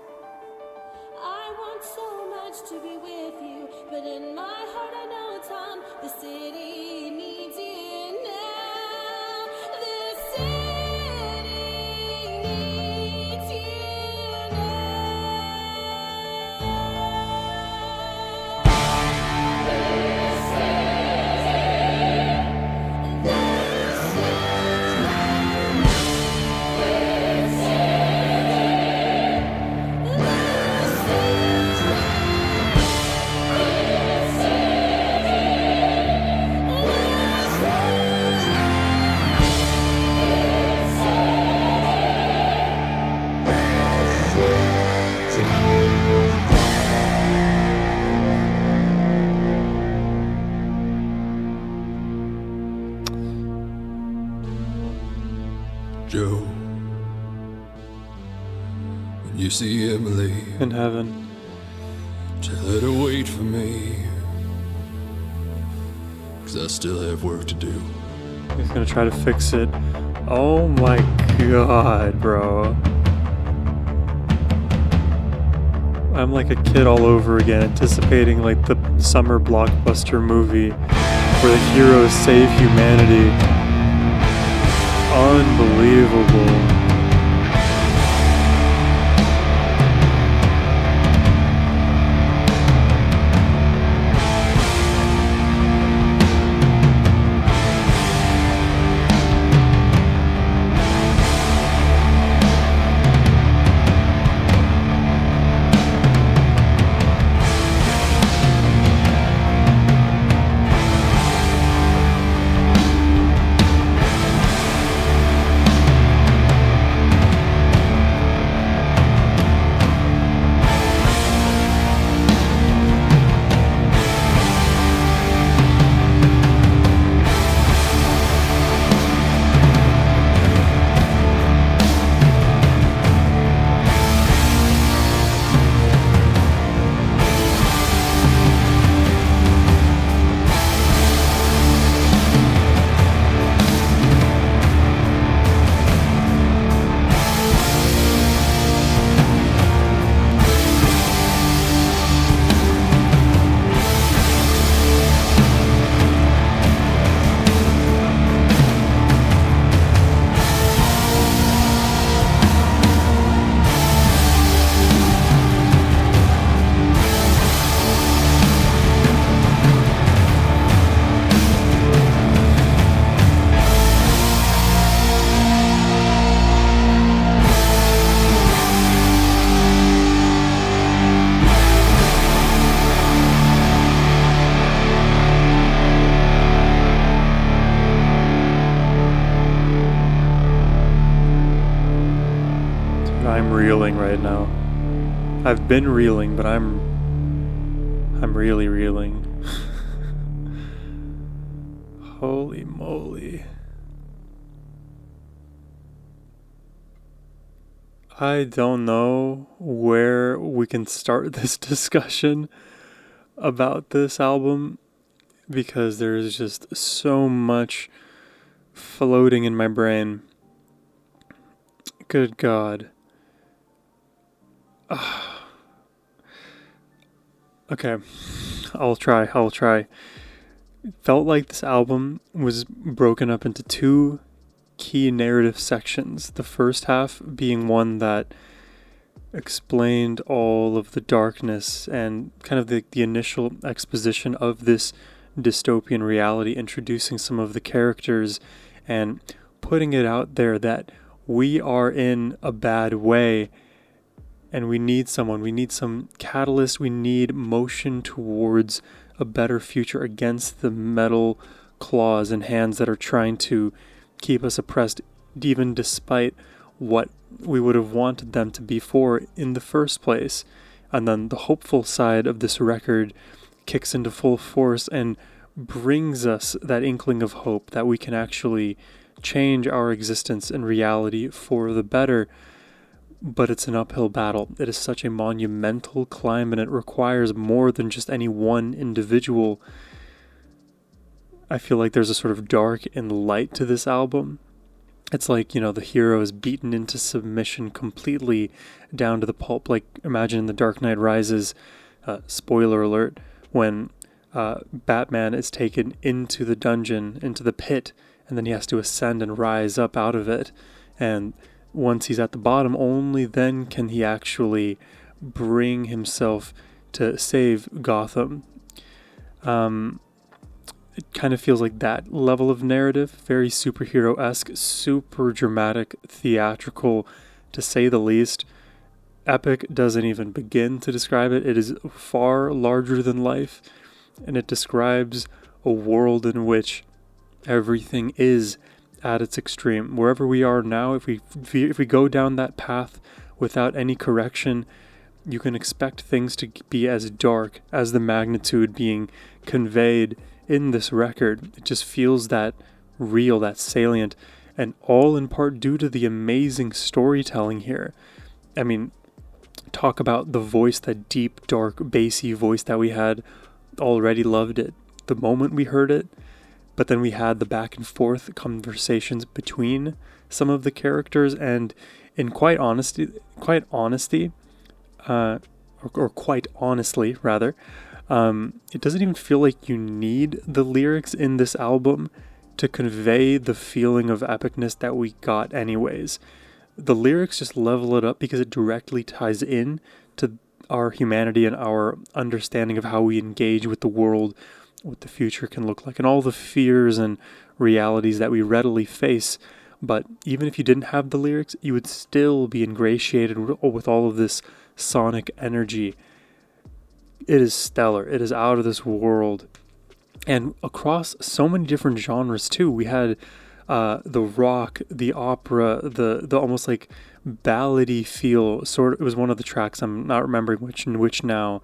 I want so much to be with you, but in my heart I know, Tom, the city needs you now. The city needs you Joe, when you see Emily, In heaven. tell her to wait for me, 'cause I still have work to do. He's gonna try to fix it. Oh my god, bro. I'm like a kid all over again, anticipating like the summer blockbuster movie where the heroes save humanity. Unbelievable. reeling right now. I've been reeling, but I'm really reeling. Holy moly. I don't know where we can start this discussion about this album because there's just so much floating in my brain. Good God. Okay, I'll try. It felt like this album was broken up into two key narrative sections. The first half being one that explained all of the darkness and kind of the initial exposition of this dystopian reality, introducing some of the characters and putting it out there that we are in a bad way and we need some catalyst, we need motion towards a better future against the metal claws and hands that are trying to keep us oppressed, even despite what we would have wanted them to be for in the first place. And then the hopeful side of this record kicks into full force and brings us that inkling of hope that we can actually change our existence and reality for the better. But it's an uphill battle. It is such a monumental climb, and it requires more than just any one individual. I feel like there's a sort of dark and light to this album. It's like, the hero is beaten into submission completely down to the pulp. Like, imagine in The Dark Knight Rises, spoiler alert, when Batman is taken into the dungeon, into the pit, and then he has to ascend and rise up out of it. And once he's at the bottom, only then can he actually bring himself to save Gotham. It kind of feels like that level of narrative, very superhero-esque, super dramatic, theatrical, to say the least. Epic doesn't even begin to describe it. It is far larger than life, and it describes a world in which everything is at its extreme. Wherever we are now, if we go down that path without any correction, you can expect things to be as dark as the magnitude being conveyed in this record. It just feels that real, that salient, and all in part due to the amazing storytelling here. I mean, talk about the voice, that deep, dark, bassy voice that we had. Already loved it the moment we heard it, but then we had the back and forth conversations between some of the characters, and in quite honestly, it doesn't even feel like you need the lyrics in this album to convey the feeling of epicness that we got anyways. The lyrics just level it up because it directly ties in to our humanity and our understanding of how we engage with the world, what the future can look like, and all the fears and realities that we readily face. But even if you didn't have the lyrics, you would still be ingratiated with all of this sonic energy. It is stellar. It is out of this world. And across so many different genres too. We had the rock, the opera, the almost like ballady feel. It was one of the tracks, I'm not remembering which now.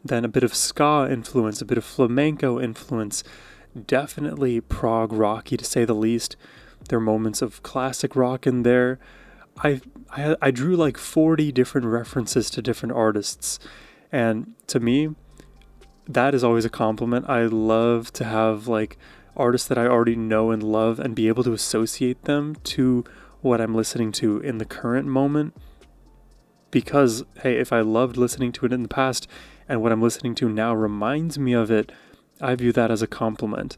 Then a bit of ska influence, a bit of flamenco influence. Definitely prog rocky, to say the least. There are moments of classic rock in there. I drew like 40 different references to different artists. And to me, that is always a compliment. I love to have like artists that I already know and love and be able to associate them to what I'm listening to in the current moment. Because, hey, if I loved listening to it in the past and what I'm listening to now reminds me of it, I view that as a compliment.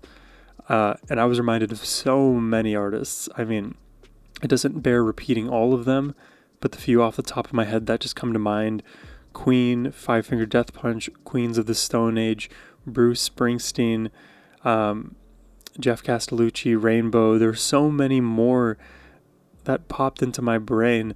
And I was reminded of so many artists. I mean, it doesn't bear repeating all of them, but the few off the top of my head that just come to mind: Queen, Five Finger Death Punch, Queens of the Stone Age, Bruce Springsteen, Jeff Castellucci, Rainbow. There's so many more that popped into my brain.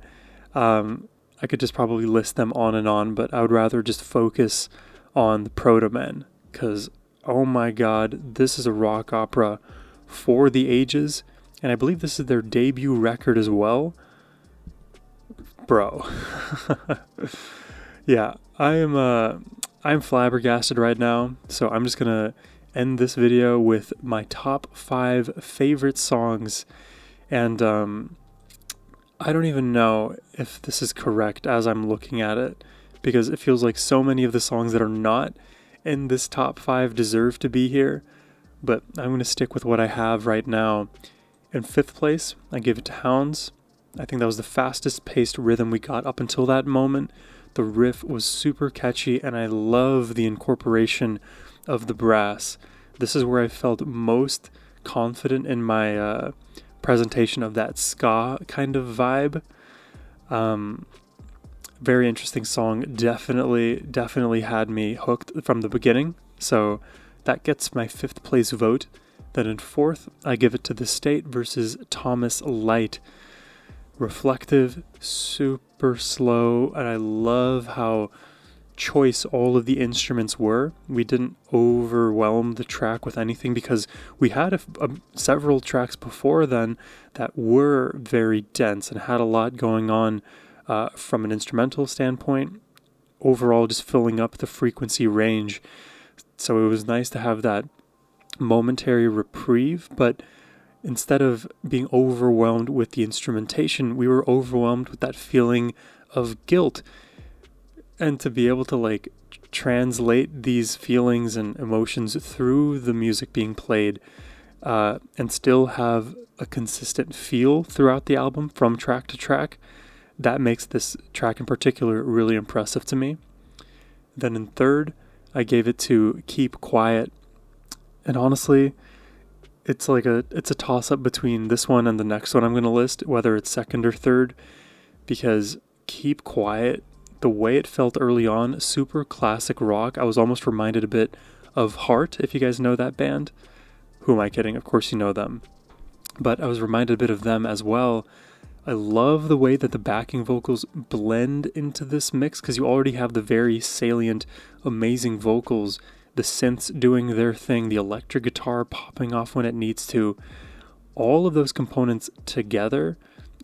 I could just probably list them on, but I would rather just focus on the Protomen, because, oh my god, this is a rock opera for the ages, and I believe this is their debut record as well. bro. Yeah, I'm flabbergasted right now, so I'm just gonna end this video with my top 5 favorite songs, and I don't even know if this is correct as I'm looking at it, because it feels like so many of the songs that are not in this top 5 deserve to be here, but I'm gonna stick with what I have right now. In 5th place, I give it to Hounds. I think that was the fastest paced rhythm we got up until that moment. The riff was super catchy, and I love the incorporation of the brass. This is where I felt most confident in my presentation of that ska kind of vibe. Very interesting song. Definitely had me hooked from the beginning. So that gets my 5th place vote. Then in 4th, I give it to The State versus Thomas Light. Reflective, super slow, and I love how choice all of the instruments were. We didn't overwhelm the track with anything because we had several tracks before then that were very dense and had a lot going on from an instrumental standpoint. Overall, just filling up the frequency range. So it was nice to have that momentary reprieve, but instead of being overwhelmed with the instrumentation, we were overwhelmed with that feeling of guilt. And to be able to like translate these feelings and emotions through the music being played, and still have a consistent feel throughout the album from track to track, that makes this track in particular really impressive to me. Then in 3rd, I gave it to Keep Quiet. And honestly, it's a toss-up between this one and the next one I'm going to list, whether it's 2nd or 3rd, because Keep Quiet, the way it felt early on, super classic rock. I was almost reminded a bit of Heart, if you guys know that band. Who am I kidding? Of course you know them. But I was reminded a bit of them as well. I love the way that the backing vocals blend into this mix, because you already have the very salient, amazing vocals, the synths doing their thing, the electric guitar popping off when it needs to. All of those components together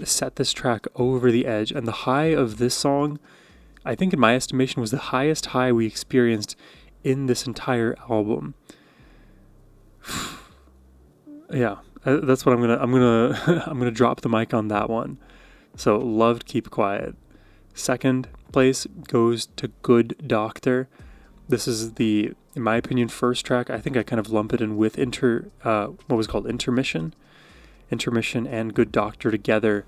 set this track over the edge, and the high of this song, I think in my estimation, was the highest high we experienced in this entire album. Yeah, that's what I'm gonna drop the mic on that one. So loved Keep Quiet. 2nd place goes to Good Doctor. This is the, in my opinion, first track. I think I kind of lump it in with Intermission and Good Doctor together.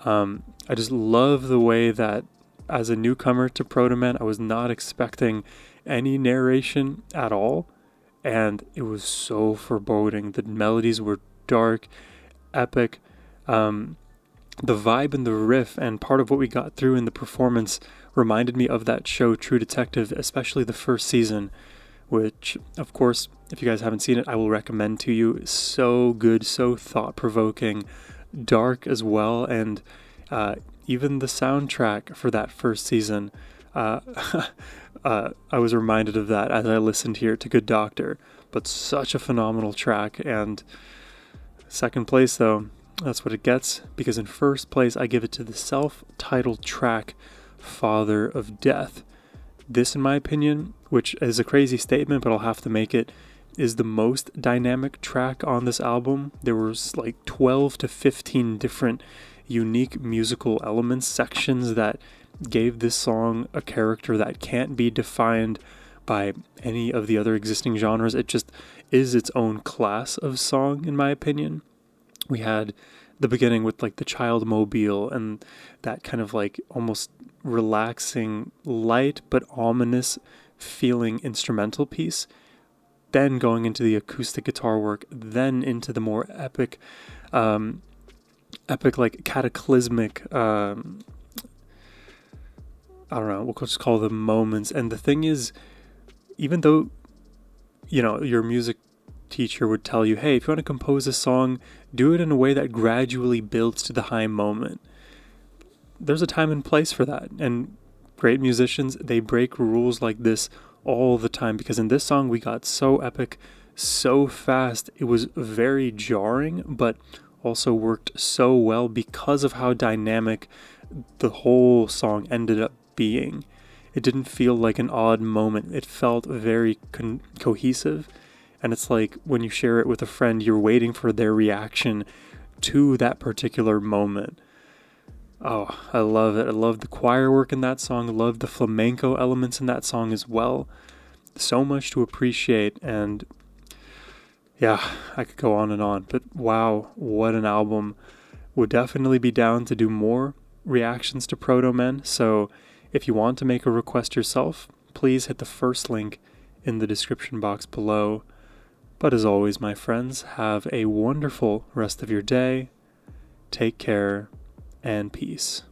I just love the way that, as a newcomer to Protomen, I was not expecting any narration at all, and it was so foreboding. The melodies were dark, epic. The vibe and the riff and part of what we got through in the performance reminded me of that show True Detective, especially the first season, which, of course, if you guys haven't seen it, I will recommend to you. So good, so thought-provoking, dark as well, and even the soundtrack for that first season, I was reminded of that as I listened here to Good Doctor. But such a phenomenal track. And 2nd place, though, that's what it gets, because in 1st place I give it to the self-titled track Father of Death. This, in my opinion, which is a crazy statement, but I'll have to make it, is the most dynamic track on this album. There was like 12 to 15 different unique musical elements, sections that gave this song a character that can't be defined by any of the other existing genres. It just is its own class of song, in my opinion. We had the beginning with like the child mobile and that kind of like almost relaxing, light but ominous feeling instrumental piece, then going into the acoustic guitar work, then into the more epic like cataclysmic, I don't know, we'll just call them moments. And the thing is, even though, you know, your music teacher would tell you, hey, if you want to compose a song, do it in a way that gradually builds to the high moment. There's a time and place for that. And great musicians, they break rules like this all the time, because in this song we got so epic, so fast. It was very jarring, but also worked so well because of how dynamic the whole song ended up being. It didn't feel like an odd moment. It felt very cohesive. And it's like when you share it with a friend, you're waiting for their reaction to that particular moment. Oh, I love it. I love the choir work in that song. I love the flamenco elements in that song as well. So much to appreciate. And yeah, I could go on and on. But wow, what an album. Would definitely be down to do more reactions to Protomen. So if you want to make a request yourself, please hit the first link in the description box below. But as always, my friends, have a wonderful rest of your day. Take care and peace.